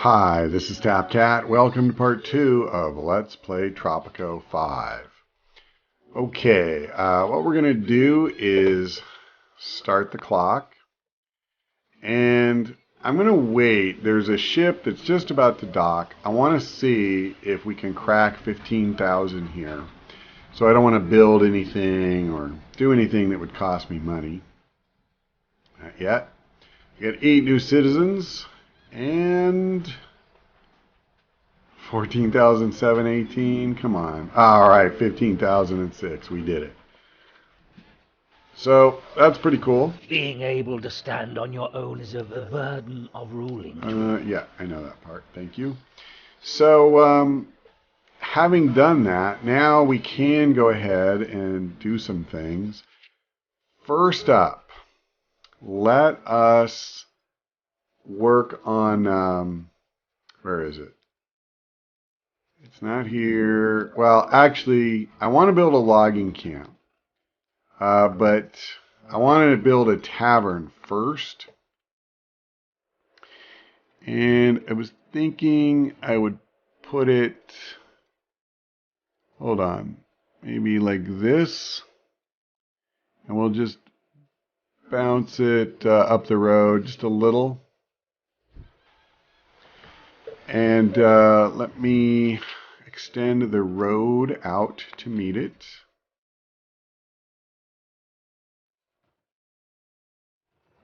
Hi, this is TapCat. Welcome to part 2 of Let's Play Tropico 5. Okay, what we're going to do is start the clock. And I'm going to wait. There's a ship that's just about to dock. I want to see if we can crack 15,000 here. So I don't want to build anything or do anything that would cost me money. Not yet. We got 8 new citizens. And 14,718. Come on. All right, 15,006. We did it. So that's pretty cool. Being able to stand on your own is a burden of ruling. Yeah, I know that part. Thank you. So having done that, now we can go ahead and do some things. First up, let us work on, where is it? It's not here. Well, actually, I want to build a logging camp. But I wanted to build a tavern first. And I was thinking I would put it, hold on, maybe like this. And we'll just bounce it up the road just a little. And let me extend the road out to meet it.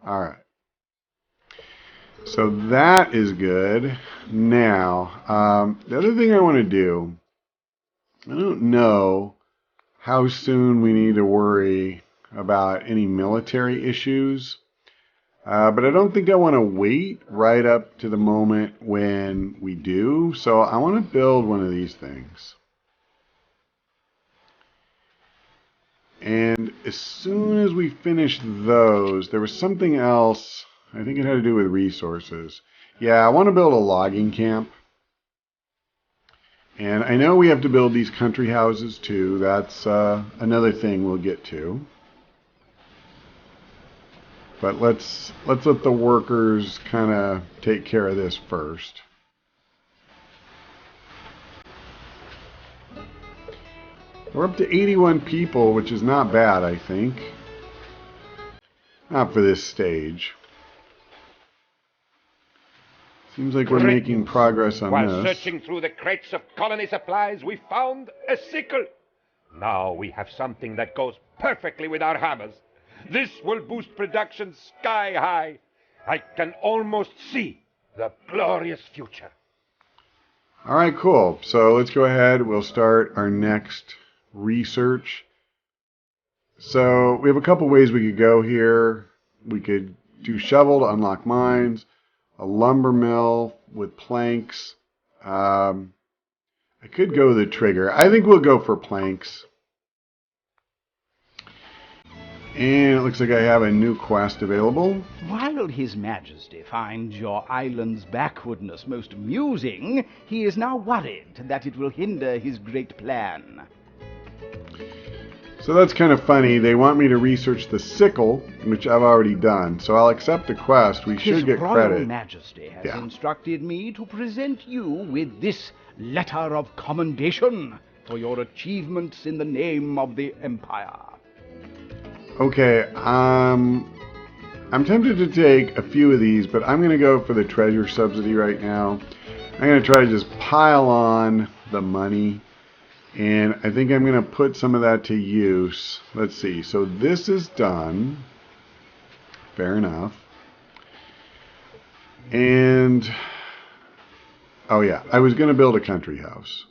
All right. So that is good. Now, the other thing I want to do, I don't know how soon we need to worry about any military issues. But I don't think I want to wait right up to the moment when we do. So I want to build one of these things. And as soon as we finish those, there was something else. I think it had to do with resources. Yeah, I want to build a logging camp. And I know we have to build these country houses too. That's another thing we'll get to. But let's let the workers kind of take care of this first. We're up to 81 people, which is not bad, I think. Not for this stage. Seems like we're making progress on While this. searching through the crates of colony supplies, we found a sickle. Now we have something that goes perfectly with our hammers. This will boost production sky high. I can almost see the glorious future. All right, cool. So let's go ahead. We'll start our next research. So we have a couple ways we could go here. We could do shovel to unlock mines, a lumber mill with planks. I could go the trigger. I think we'll go for planks. And it looks like I have a new quest available. While His Majesty finds your island's backwardness most amusing, he is now worried that it will hinder his great plan. So that's kind of funny. They want me to research the sickle, which I've already done. So I'll accept the quest. We should get credit. His Royal Majesty has instructed me to present you with this letter of commendation for your achievements in the name of the Empire. Okay, I'm tempted to take a few of these, but I'm going to go for the treasure subsidy right now. I'm going to try to just pile on the money, and I think I'm going to put some of that to use. Let's see, so this is done. Fair enough. And, oh yeah, I was going to build a country house.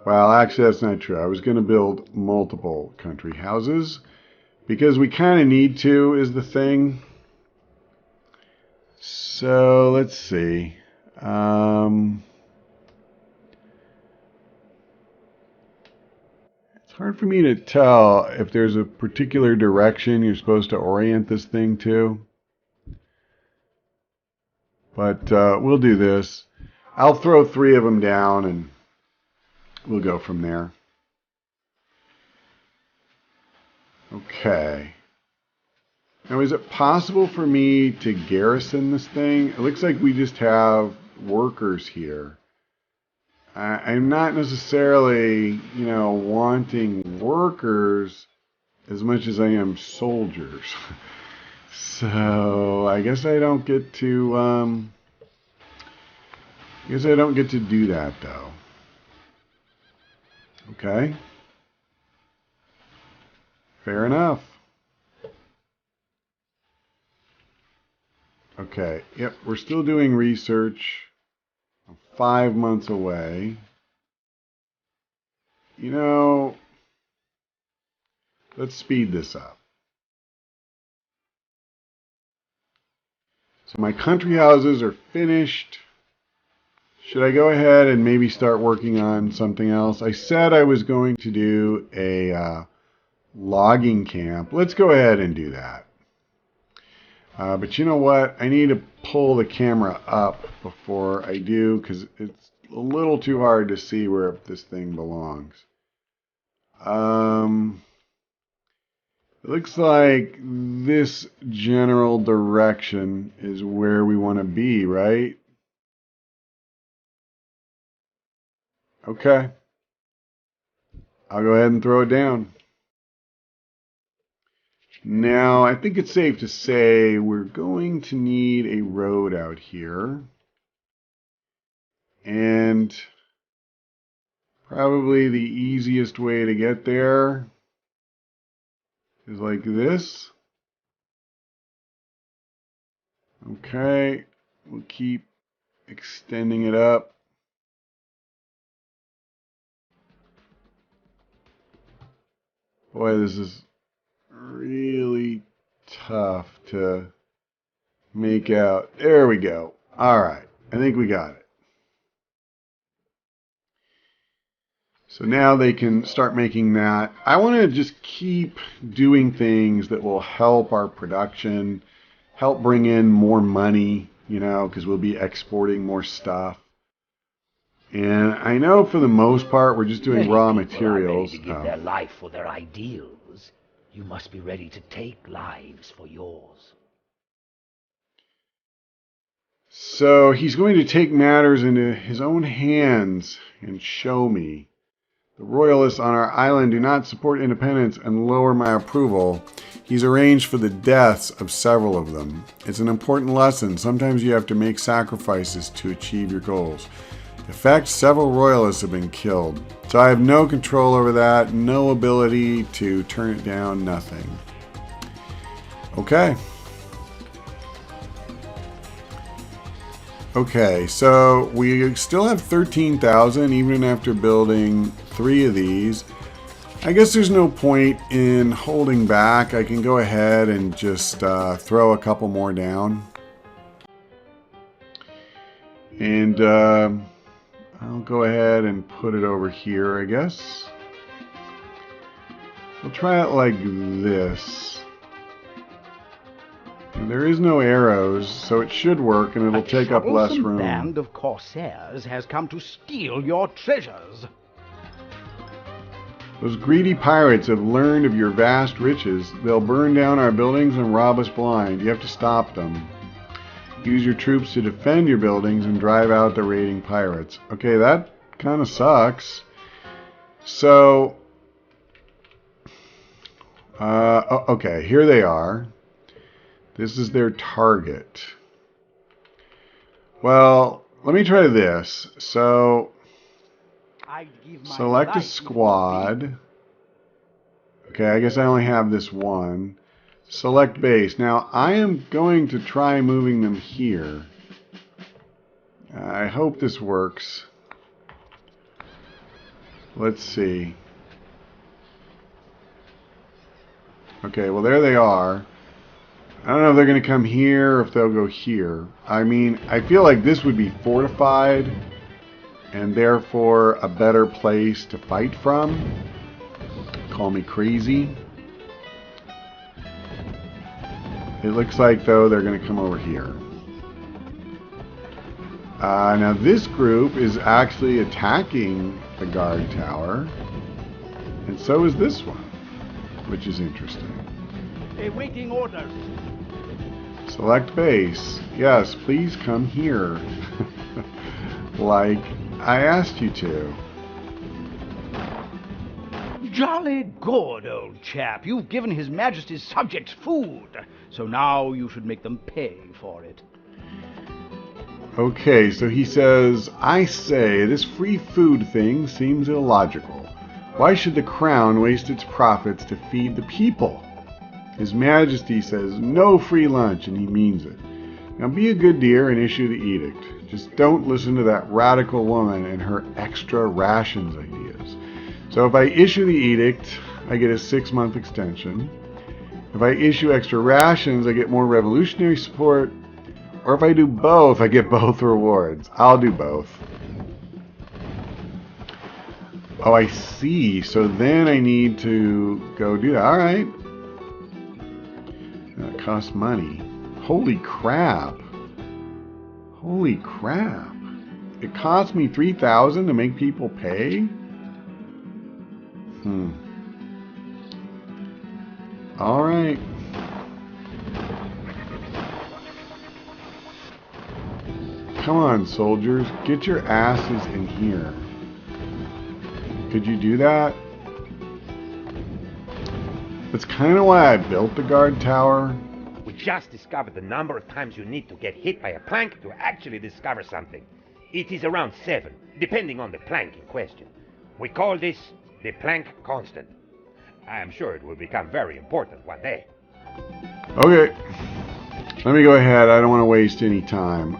Well, actually, that's not true. I was going to build multiple country houses. Because we kind of need to, is the thing. So, let's see. It's hard for me to tell if there's a particular direction you're supposed to orient this thing to. But we'll do this. I'll throw 3 of them down and we'll go from there. Okay. Now, is it possible for me to garrison this thing? It looks like we just have workers here. I'm not necessarily, wanting workers as much as I am soldiers. So I guess I don't get to, do that though. Okay. Fair enough. Okay, yep, we're still doing research. I'm 5 months away. Let's speed this up. So my country houses are finished. Should I go ahead and maybe start working on something else? I said I was going to do a logging camp. Let's go ahead and do that. But you know what? I need to pull the camera up before I do because it's a little too hard to see where this thing belongs. It looks like this general direction is where we want to be, right? Okay. I'll go ahead and throw it down. Now, I think it's safe to say we're going to need a road out here. And probably the easiest way to get there is like this. Okay, we'll keep extending it up. Boy, this is really tough to make out. There we go. All right, I think we got it. So now they can start making that. I want to just keep doing things that will help our production, help bring in more money, because we'll be exporting more stuff. And I know for the most part we're just doing raw materials. Many people are ready to give their life for their ideals. You must be ready to take lives for yours. So he's going to take matters into his own hands and show me. The royalists on our island do not support independence and lower my approval. He's arranged for the deaths of several of them. It's an important lesson. Sometimes you have to make sacrifices to achieve your goals. In fact, several royalists have been killed. So I have no control over that, no ability to turn it down, nothing. Okay. Okay, so we still have 13,000 even after building 3 of these. I guess there's no point in holding back. I can go ahead and just throw a couple more down. And I'll go ahead and put it over here, I guess. We'll try it like this. And there is no arrows, so it should work, and it'll take up less room. A band of corsairs has come to steal your treasures. Those greedy pirates have learned of your vast riches. They'll burn down our buildings and rob us blind. You have to stop them. Use your troops to defend your buildings and drive out the raiding pirates. Okay, that kind of sucks. So, okay, here they are. This is their target. Well, let me try this. So, select a squad. Okay, I guess I only have this one. Select base. Now, I am going to try moving them here. I hope this works. Let's see. Okay, well, there they are. I don't know if they're going to come here or if they'll go here. I mean, I feel like this would be fortified and therefore a better place to fight from. Call me crazy. It looks like, though, they're going to come over here. Now, this group is actually attacking the guard tower. And so is this one, which is interesting. Awaiting orders. Select base. Yes, please come here. like I asked you to. Jolly good, old chap. You've given His Majesty's subjects food, so now you should make them pay for it. Okay, so he says, I say, this free food thing seems illogical. Why should the crown waste its profits to feed the people? His Majesty says no free lunch, and he means it. Now be a good dear and issue the edict. Just don't listen to that radical woman and her extra rations ideas. So if I issue the edict, I get a 6-month extension. If I issue extra rations, I get more revolutionary support. Or if I do both, I get both rewards. I'll do both. Oh, I see. So then I need to go do that. Alright. That costs money. Holy crap. Holy crap. It cost me 3,000 to make people pay? Alright. Come on, soldiers. Get your asses in here. Could you do that? That's kind of why I built the guard tower. We just discovered the number of times you need to get hit by a plank to actually discover something. It is around 7, depending on the plank in question. We call this the plank constant. I am sure it will become very important one day. Okay. Let me go ahead. I don't want to waste any time.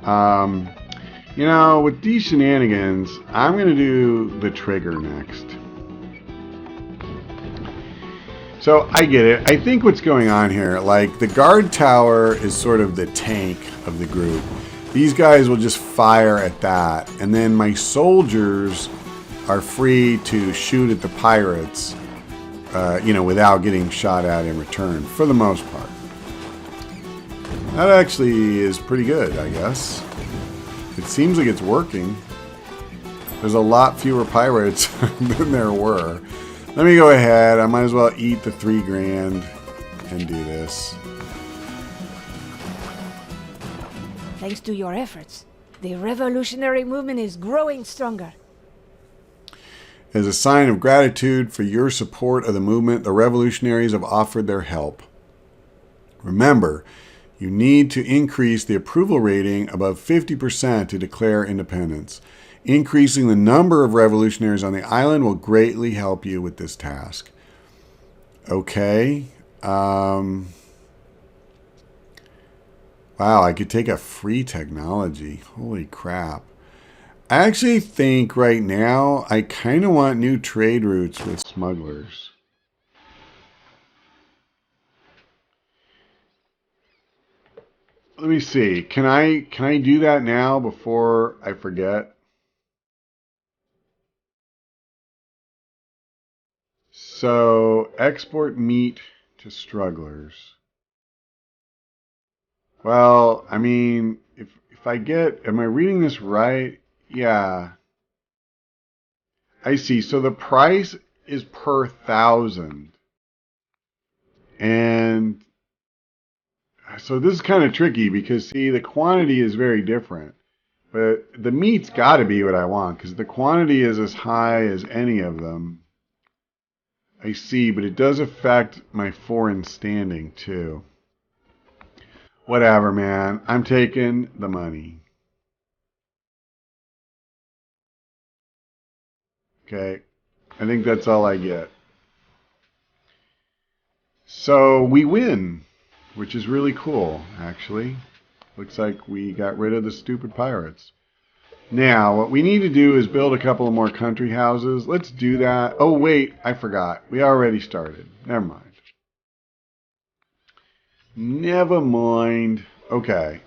You know, with these shenanigans, I'm going to do the trigger next. So, I get it. I think what's going on here, like, the guard tower is sort of the tank of the group. These guys will just fire at that. And then my soldiers are free to shoot at the pirates, you know, without getting shot at in return, for the most part. That actually is pretty good, I guess. It seems like it's working. There's a lot fewer pirates than there were. Let me go ahead. I might as well eat the 3 grand and do this. Thanks to your efforts, the revolutionary movement is growing stronger. As a sign of gratitude for your support of the movement, the revolutionaries have offered their help. Remember, you need to increase the approval rating above 50% to declare independence. Increasing the number of revolutionaries on the island will greatly help you with this task. Okay. Wow, I could take a free technology. Holy crap. I actually think right now I kind of want new trade routes with smugglers. Let me see. Can I do that now before I forget? So, export meat to strugglers. Well, I mean, if I get, am I reading this right? Yeah. I see. So the price is per 1,000. And so this is kind of tricky because, see, the quantity is very different. But the meat's got to be what I want because the quantity is as high as any of them. I see, but it does affect my foreign standing too. Whatever, man. I'm taking the money. Okay. I think that's all I get. So we win, which is really cool, actually. Looks like we got rid of the stupid pirates. Now, what we need to do is build a couple of more country houses. Let's do that. Oh, wait, I forgot. We already started. Never mind. Never mind. Okay,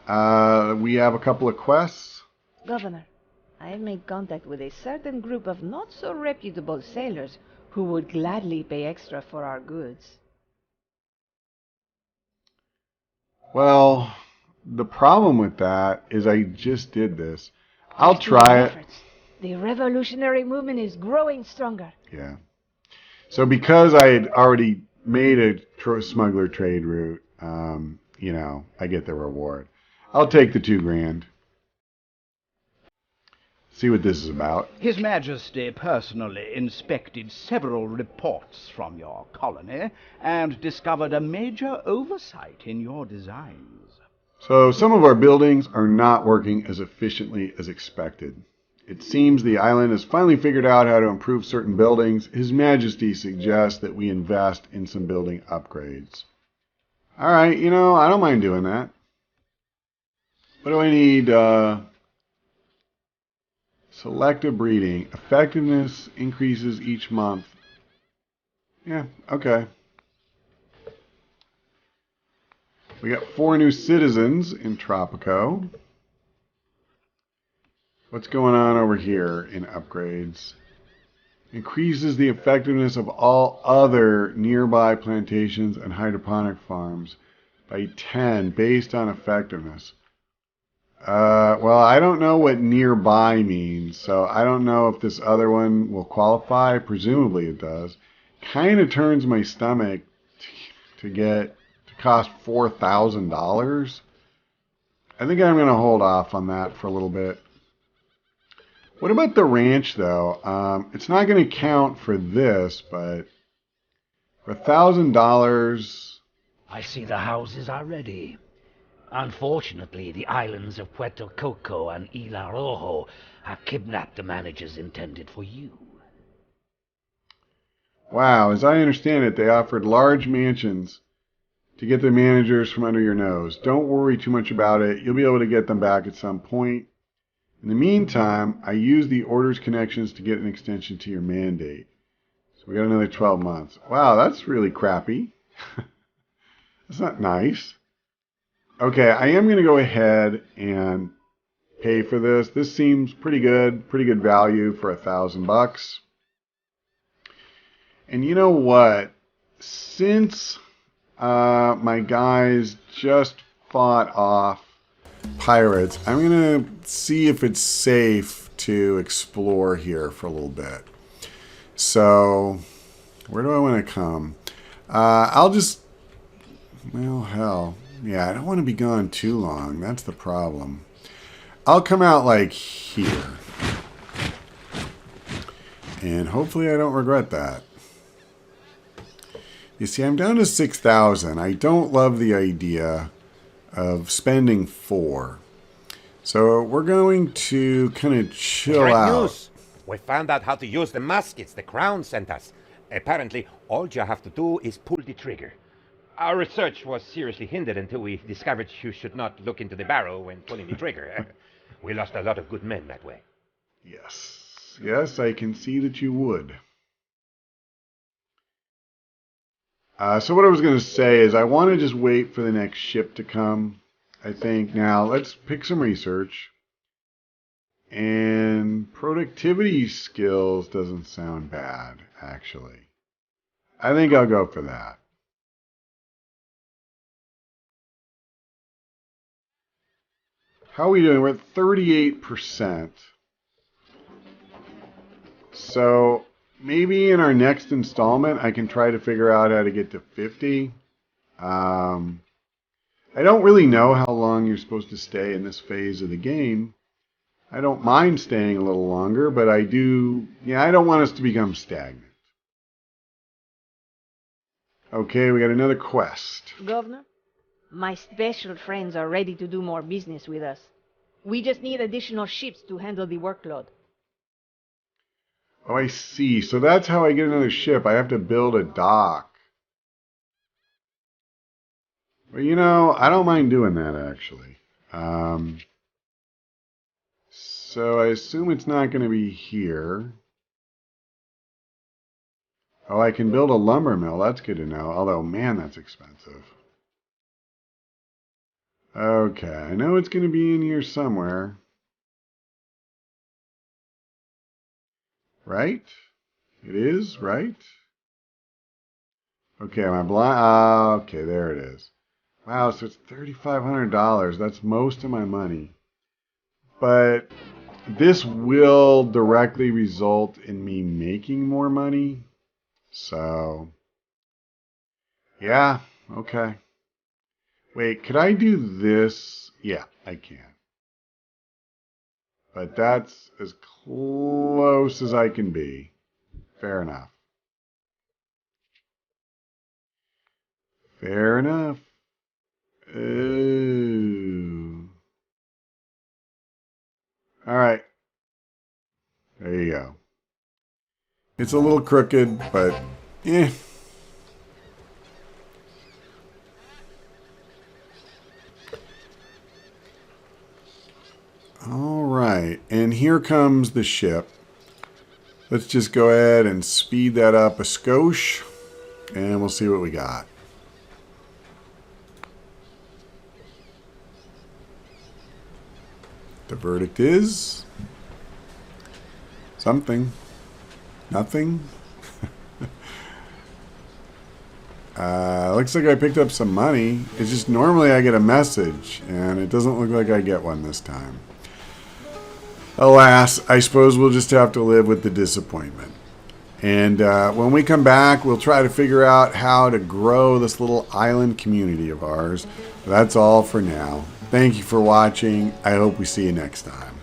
we have a couple of quests. Governor, I have made contact with a certain group of not-so-reputable sailors who would gladly pay extra for our goods. Well, the problem with that is I just did this. I'll try it. The revolutionary movement is growing stronger. Yeah. So because I had already made a smuggler trade route, you know, I get the reward. I'll take the 2 grand. see what this is about. His Majesty personally inspected several reports from your colony and discovered a major oversight in your designs. So some of our buildings are not working as efficiently as expected. It seems the island has finally figured out how to improve certain buildings. His Majesty suggests that we invest in some building upgrades. All right, I don't mind doing that. What do I need? Selective breeding. Effectiveness increases each month. Yeah, okay. We got 4 new citizens in Tropico. What's going on over here in upgrades? Increases the effectiveness of all other nearby plantations and hydroponic farms by 10 based on effectiveness. Well, I don't know what nearby means, so I don't know if this other one will qualify. Presumably it does. Kind of turns my stomach to cost $4,000. I think I'm going to hold off on that for a little bit. What about the ranch, though? It's not going to count for this, but for $1,000... I see the houses are ready. Unfortunately, the islands of Puerto Coco and Isla Rojo have kidnapped the managers intended for you. Wow, as I understand it, they offered large mansions to get the managers from under your nose. Don't worry too much about it. You'll be able to get them back at some point. In the meantime, I used the orders connections to get an extension to your mandate. So we got another 12 months. Wow, that's really crappy. That's not nice. Okay, I am going to go ahead and pay for this. This seems pretty good value for $1,000. And you know what? Since my guys just fought off pirates, I'm going to see if it's safe to explore here for a little bit. So, where do I want to come? I'll just... Well, hell... Yeah, I don't want to be gone too long. That's the problem. I'll come out like here. And hopefully I don't regret that. You see, I'm down to 6,000. I don't love the idea of spending 4. So we're going to kind of chill Great out. news! We found out how to use the muskets the Crown sent us. Apparently, all you have to do is pull the trigger. Our research was seriously hindered until we discovered you should not look into the barrel when pulling the trigger. We lost a lot of good men that way. Yes. Yes, I can see that you would. So what I was going to say is I want to just wait for the next ship to come, I think. Now, let's pick some research. And productivity skills doesn't sound bad, actually. I think I'll go for that. How are we doing? We're at 38%. So maybe in our next installment, I can try to figure out how to get to 50. I don't really know how long you're supposed to stay in this phase of the game. I don't mind staying a little longer, but I don't want us to become stagnant. Okay, we got another quest. Governor, my special friends are ready to do more business with us. We just need additional ships to handle the workload. Oh, I see. So that's how I get another ship. I have to build a dock. Well, I don't mind doing that, actually. So I assume it's not going to be here. Oh, I can build a lumber mill. That's good to know. Although, man, that's expensive. Okay, I know it's going to be in here somewhere. Right? It is, right? Okay, am I blind? Okay, there it is. Wow, so it's $3,500. That's most of my money. But this will directly result in me making more money. So, yeah, okay. Wait, could I do this? Yeah, I can. But that's as close as I can be. Fair enough. Fair enough. Ooh. All right. There you go. It's a little crooked, but eh. All right. And here comes the ship. Let's just go ahead and speed that up a skosh, and we'll see what we got. The verdict is something. Nothing. Looks like I picked up some money. It's just normally I get a message, and it doesn't look like I get one this time. Alas, I suppose we'll just have to live with the disappointment. And when we come back, we'll try to figure out how to grow this little island community of ours. That's all for now. Thank you for watching. I hope we see you next time.